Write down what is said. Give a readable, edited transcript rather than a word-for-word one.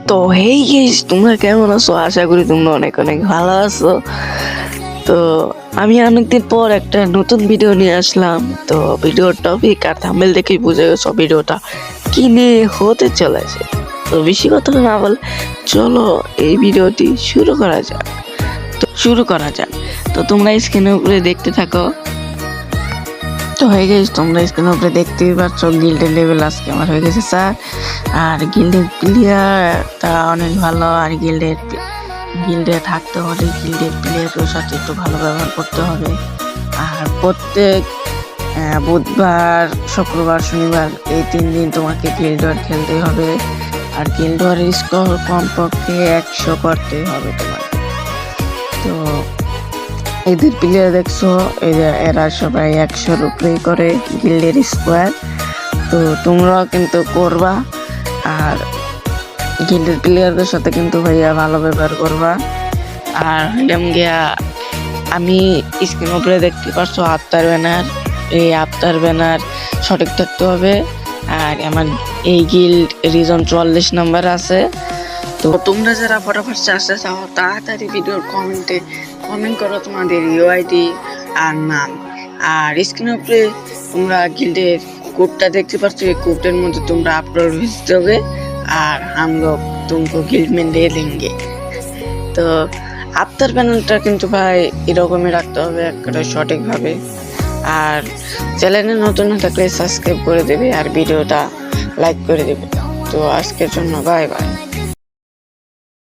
তো hey guys, তোমরা কেমন আছো? আশা করি তোমরা অনেক অনেক ভালো আছো। তো আমি অনেকদিন পর একটা নতুন ভিডিও নিয়ে আসলাম। তো ভিডিওর টপিক আর থাম্বনেল দেখেই বুঝে গেছো ভিডিওটা কি নিয়ে হতে চলেছে। তো বেশি কথা না বলে চলো এই ভিডিওটি শুরু করা যাক। তো তোমরা স্ক্রিনের উপরে দেখতে থাকো। তো হয়ে গেছে, তোমরা স্ক্রিনের উপরে দেখতেই পাচ্ছ গিল্ডের লেভেল আজকে আমার হয়ে গেছে 4। আর গিল্ডের প্লেয়ারটা অনেক ভালো। আর গিল্ডে থাকতে হলে গিল্ডের প্লেয়ারের সাথে একটু ভালো ব্যবহার করতে হবে। আর প্রত্যেক বুধবার, শুক্রবার, শনিবার এই 3 দিন তোমাকে গিল্ড ওয়ার খেলতে হবে। আর গিল্ড ওয়ারের স্কোর কমপক্ষে 100 করতে হবে তোমাকে। তো এদের প্লেয়ার দেখছো, এরা সবাই 100-র উপরেই করে গিল্ডের স্কোয়ার। তো তোমরাও কিন্তু করবা। আর গিল্ডের প্লেয়ারদের সাথে কিন্তু ভাইয়া ভালো ব্যবহার করবা। আর হইলাম গিয়া, আমি স্ক্রিন উপরে দেখতে পাচ্ছো আফতার ব্যানার। এই আফতার ব্যানার সঠিক থাকতে হবে। আর আমার এই গিল্ড রিজন 44 নাম্বার আছে। তো তোমরা যারা ফটাফট চাষতে চাও তাড়াতাড়ি ভিডিওর কমেন্ট করো তোমাদের ইউআইডি আর নাম। আর স্ক্রিনের উপরে তোমরা গিল্ডের কোডটা দেখতে পাচ্ছ, এই কোডের মধ্যে তোমরা আপলোড भेजते होगे আর हम लोग तुमको गिल्ड में ले लेंगे। তো আফতার প্যানেলটা কিন্তু ভাই এরকমই রাখতে হবে একটা সঠিকভাবে। আর চ্যানেলে নতুন না থাকলে সাবস্ক্রাইব করে দেবে আর ভিডিওটা লাইক করে দেবে। তো আজকের জন্য বাই বাই।